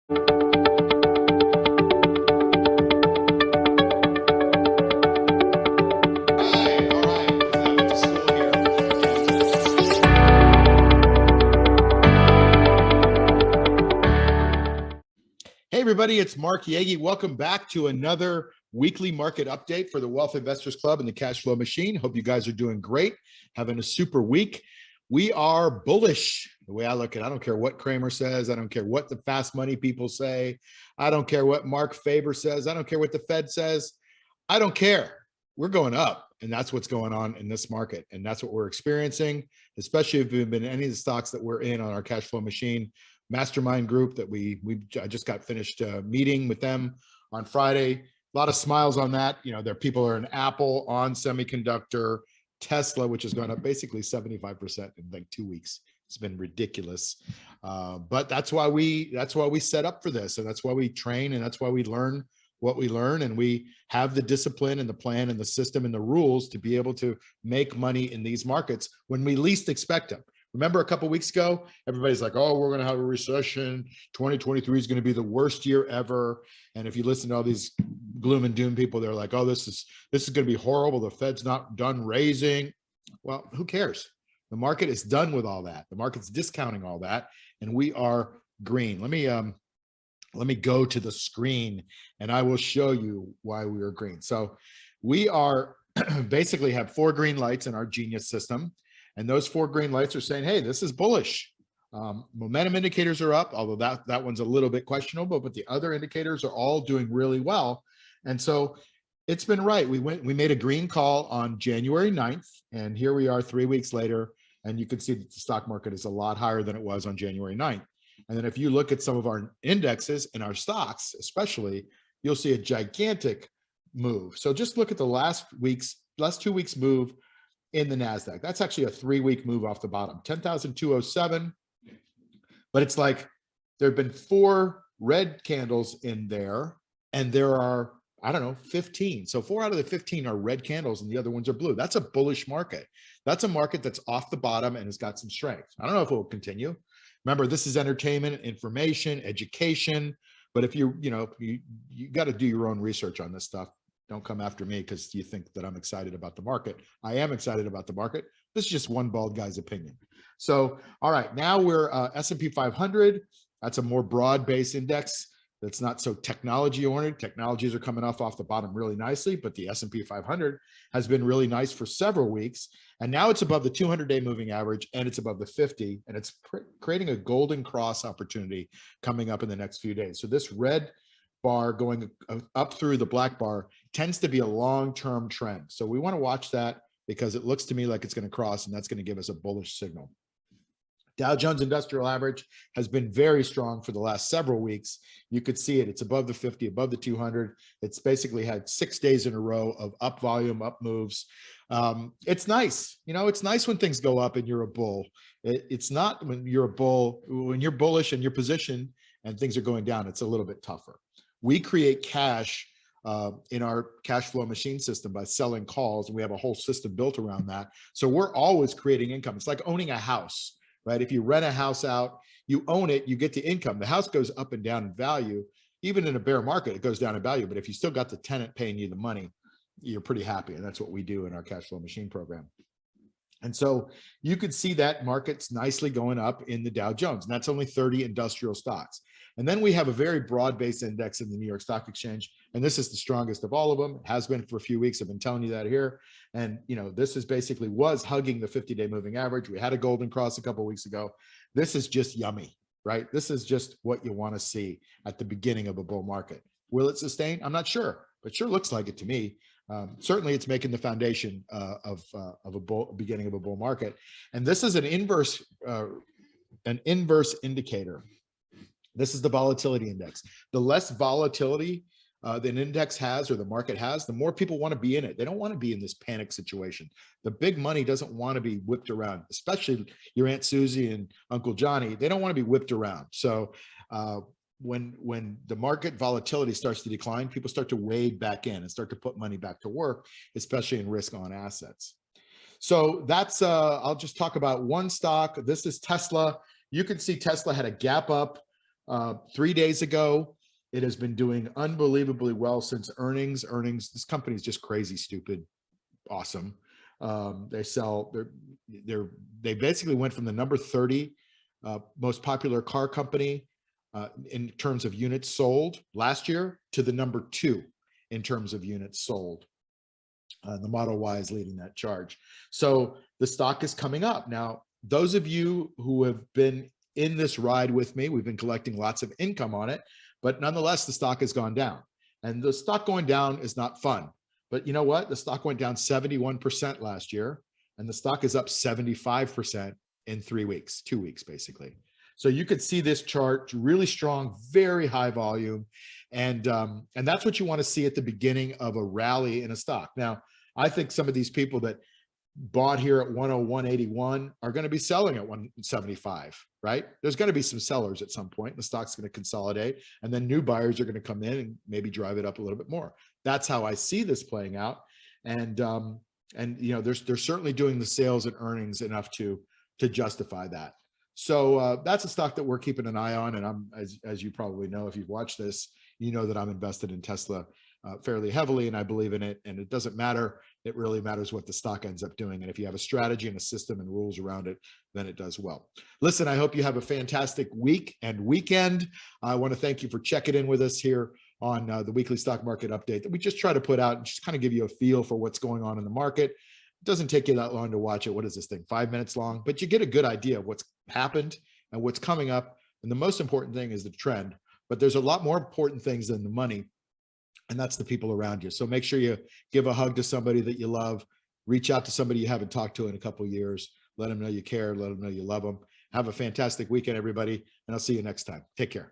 Hey everybody, it's Mark Yegge. Welcome back to another weekly market update for the Wealth Investors Club and the Cash Flow Machine. Hope you guys are doing great, having a super week. We are bullish, the way I look at it. I don't care what Kramer says. I don't care what the fast money people say. I don't care what Mark Faber says. I don't care what the Fed says. I don't care. We're going up, and that's what's going on in this market, and that's what we're experiencing, especially if you've been in any of the stocks that we're in on our Cash Flow Machine mastermind group that I just got finished meeting with them on Friday. A lot of smiles on that. You know, their people are in Apple, on semiconductor, Tesla, which has gone up basically 75% in like 2 weeks. It's been ridiculous. But that's why we set up for this, and that's why we train, and that's why we learn what we learn, and we have the discipline and the plan and the system and the rules to be able to make money in these markets when we least expect them. Remember a couple of weeks ago, everybody's like, oh, we're going to have a recession. 2023 is going to be the worst year ever. And if you listen to all these gloom and doom people, they're like, oh, this is going to be horrible. The Fed's not done raising. Well, who cares? The market is done with all that. The market's discounting all that, and we are green. Let me go to the screen, and I will show you why we are green. So we are basically have 4 green lights in our Genius system. And those 4 green lights are saying, hey, this is bullish. Momentum indicators are up, although that one's a little bit questionable, but the other indicators are all doing really well. And so it's been right. We made a green call on January 9th, and here we are 3 weeks later, and you can see that the stock market is a lot higher than it was on January 9th. And then if you look at some of our indexes and our stocks, especially, you'll see a gigantic move. So just look at the last 2 weeks move in the NASDAQ. That's actually a 3-week move off the bottom, 10,207. But it's like there have been 4 red candles in there, and there are, I don't know, 15. So 4 out of the 15 are red candles, and the other ones are blue. That's a bullish market. That's a market that's off the bottom and has got some strength. I don't know if it will continue. Remember, this is entertainment, information, education. But if you got to do your own research on this stuff. Don't come after me because you think that I'm excited about the market. I am excited about the market. This is just one bald guy's opinion. So, all right, now we're S&P 500. That's a more broad-based index that's not so technology-oriented. Technologies are coming off the bottom really nicely, but the S&P 500 has been really nice for several weeks. And now it's above the 200-day moving average, and it's above the 50, and it's creating a golden cross opportunity coming up in the next few days. So this red bar going up through the black bar tends to be a long-term trend. So we want to watch that because it looks to me like it's going to cross, and that's going to give us a bullish signal. Dow Jones Industrial Average has been very strong for the last several weeks. You could see it. It's above the 50, above the 200. It's basically had 6 days in a row of up volume, up moves. It's nice. You know, it's nice when things go up and you're a bull. It's not when you're a bull, when you're bullish and you're positioned and things are going down, it's a little bit tougher. We create cash in our cash flow machine system by selling calls, and we have a whole system built around that. So we're always creating income. It's like owning a house, right? If you rent a house out, you own it, you get the income. The house goes up and down in value. Even in a bear market, it goes down in value. But if you still got the tenant paying you the money, you're pretty happy. And that's what we do in our cash flow machine program. And so you could see that market's nicely going up in the Dow Jones, and that's only 30 industrial stocks. And then we have a very broad-based index in the New York Stock Exchange, and this is the strongest of all of them. It has been for a few weeks. I've been telling you that here. And this is basically was hugging the 50-day moving average. We had a golden cross a couple of weeks ago. This is just yummy, right? This is just what you want to see at the beginning of a bull market. Will it sustain? I'm not sure, but sure looks like it to me. Certainly it's making the foundation of a beginning of a bull market. And this is an inverse indicator. This is the volatility index. The less volatility an index has or the market has, the more people want to be in it. They don't want to be in this panic situation. The big money doesn't want to be whipped around, especially your Aunt Susie and Uncle Johnny. They don't want to be whipped around. So when the market volatility starts to decline, people start to wade back in and start to put money back to work, especially in risk on assets. So that's, I'll just talk about one stock. This is Tesla. You can see Tesla had a gap up 3 days ago. It has been doing unbelievably well since earnings. This company is just crazy, stupid, awesome. They basically went from the number 30 most popular car company in terms of units sold last year to the number 2 in terms of units sold. The Model Y is leading that charge. So the stock is coming up. Now, those of you who have been in this ride with me, we've been collecting lots of income on it, but nonetheless, the stock has gone down. And the stock going down is not fun. But you know what? The stock went down 71% last year, and the stock is up 75% in 3 weeks, 2 weeks, basically. So you could see this chart really strong, very high volume. And that's what you want to see at the beginning of a rally in a stock. Now, I think some of these people that bought here at 101.81 are going to be selling at 175, right? There's going to be some sellers at some point. The stock's going to consolidate, and then new buyers are going to come in and maybe drive it up a little bit more. That's how I see this playing out. And you know, they're certainly doing the sales and earnings enough to justify that. So that's a stock that we're keeping an eye on. And I'm, as you probably know, if you've watched this, you know that I'm invested in Tesla fairly heavily, and I believe in it. And it doesn't matter. It really matters what the stock ends up doing. And if you have a strategy and a system and rules around it, then it does well. Listen, I hope you have a fantastic week and weekend. I want to thank you for checking in with us here on the weekly stock market update that we just try to put out and just kind of give you a feel for what's going on in the market. It doesn't take you that long to watch it. What is this thing, 5 minutes long? But you get a good idea of what's happened and what's coming up. And the most important thing is the trend. But there's a lot more important things than the money, and that's the people around you. So make sure you give a hug to somebody that you love. Reach out to somebody you haven't talked to in a couple of years. Let them know you care. Let them know you love them. Have a fantastic weekend, everybody. And I'll see you next time. Take care.